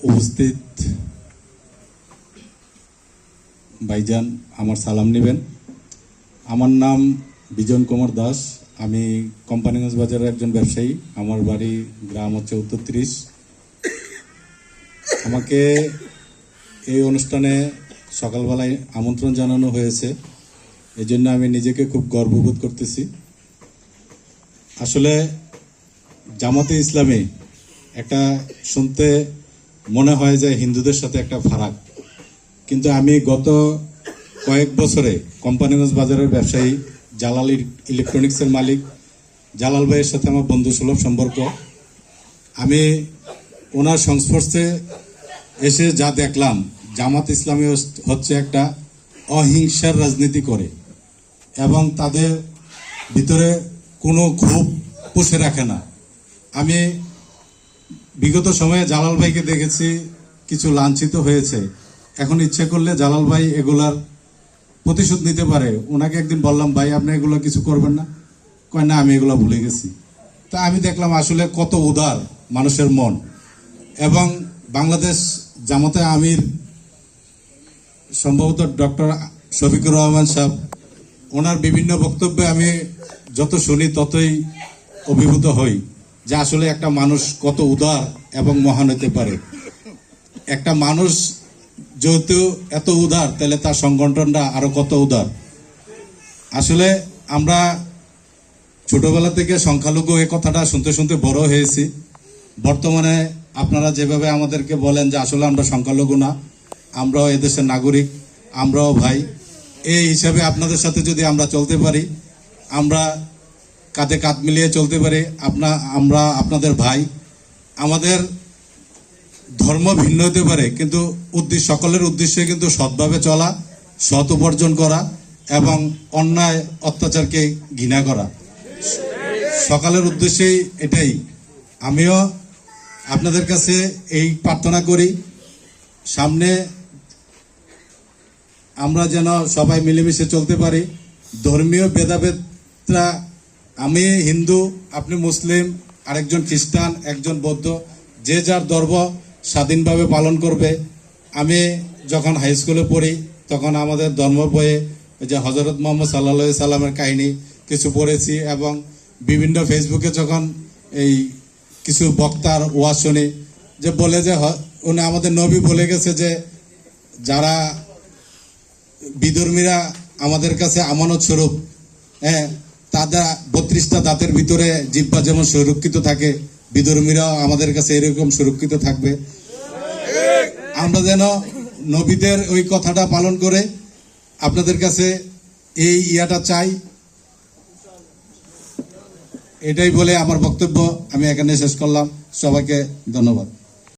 উপস্থিত ভাইজান আমার সালাম নেবেন। আমার নাম বিজন কুমার দাস। আমি কোম্পানিগঞ্জ বাজারের একজন ব্যবসায়ী। আমার বাড়ি গ্রাম হচ্ছে উত্তর 30। আমাকে এই অনুষ্ঠানে সকালবেলায় আমন্ত্রণ জানানো হয়েছে, এই জন্য আমি নিজেকে খুব গর্ববোধ করতেছি। আসলে জামাতে ইসলামী একটা শুনতে মনে হয় যে হিন্দুদের সাথে একটা ফারাক, কিন্তু আমি গত কয়েক বছরে কোম্পানিগঞ্জ বাজারের ব্যবসায়ী জালাল ইলেকট্রনিক্সের মালিক জালাল ভাইয়ের সাথে আমার বন্ধু সুলভ সম্পর্ক। আমি ওনার সংস্পর্শে এসে যা দেখলাম, জামাত ইসলামী হচ্ছে একটা অহিংসার রাজনীতি করে এবং তাদের ভিতরে কোনো ক্ষোভ পুষে রাখে না। আমি বিগত সময়ে জালাল ভাইকে দেখেছি কিছু লাঞ্ছিত হয়েছে, এখন ইচ্ছে করলে জালাল ভাই এগুলার প্রতিশোধ নিতে পারে। ওনাকে একদিন বললাম, ভাই আপনি এগুলো কিছু করবেন না? কয় না, আমি এগুলো ভুলে গেছি। তা আমি দেখলাম আসলে কত উদার মানুষের মন। এবং বাংলাদেশ জামাতে আমির সম্ভবত ডক্টর শফিকুর রহমান সাহেব, ওনার বিভিন্ন বক্তব্যে আমি যত শুনি ততই অভিভূত হই যে আসলে একটা মানুষ কত উদার এবং মহান হতে পারে। একটা মানুষ যেহেতু এত উদার, তাহলে তার সংগঠনটা আরো কত উদার। আসলে আমরা ছোটবেলা থেকে সংখ্যালঘু এই কথাটা শুনতে শুনতে বড় হয়েছি। বর্তমানে আপনারা যেভাবে আমাদেরকে বলেন যে আসলে আমরা সংখ্যালঘু না, আমরাও এদেশের নাগরিক, আমরাও ভাই, এই হিসাবে আপনাদের সাথে যদি আমরা চলতে পারি, আমরা কাঁধে কাঁধ মিলিয়ে চলতে পারি, আমরা আপনাদের ভাই। আমাদের ধর্ম ভিন্ন হতে পারে, কিন্তু সকলের উদ্দেশ্যে কিন্তু সৎভাবে চলা, সৎ উপার্জন করা এবং অন্যায় অত্যাচারকে ঘৃণা করা, সকলের উদ্দেশ্যেই এটাই। আমিও আপনাদের কাছে এই প্রার্থনা করি, সামনে আমরা যেন সবাই মিলেমিশে চলতে পারি। ধর্মীয় ভেদাভেদটা, আমি হিন্দু, আপনি মুসলিম, আরেকজন খ্রিস্টান, একজন বৌদ্ধ, যে যার ধর্ম স্বাধীনভাবে পালন করবে। আমি যখন হাই স্কুলে পড়ি তখন আমাদের ধর্ম বইয়ে যে হজরত মোহাম্মদ সাল্লাল্লাহু সাল্লামের কাহিনী কিছু পড়েছি, এবং বিভিন্ন ফেসবুকে যখন এই কিছু বক্তার ওয়াজ শুনি যে বলে যে উনি আমাদের নবী বলে গেছে যে যারা বিধর্মীরা আমাদের কাছে আমানত স্বরূপ, হ্যাঁ, তাদের 32টা দাঁতের ভিতরে জিহ্বা যেমন সুরক্ষিত থাকে, বিধর্মীরাও আমাদের কাছে এরকম সুরক্ষিত থাকবে। আমরা যেন নবীদের ওই কথাটা পালন করে আপনাদের কাছে এই ইয়াটা চাই। এটাই বলে আমার বক্তব্য আমি এখানে শেষ করলাম। সবাইকে ধন্যবাদ।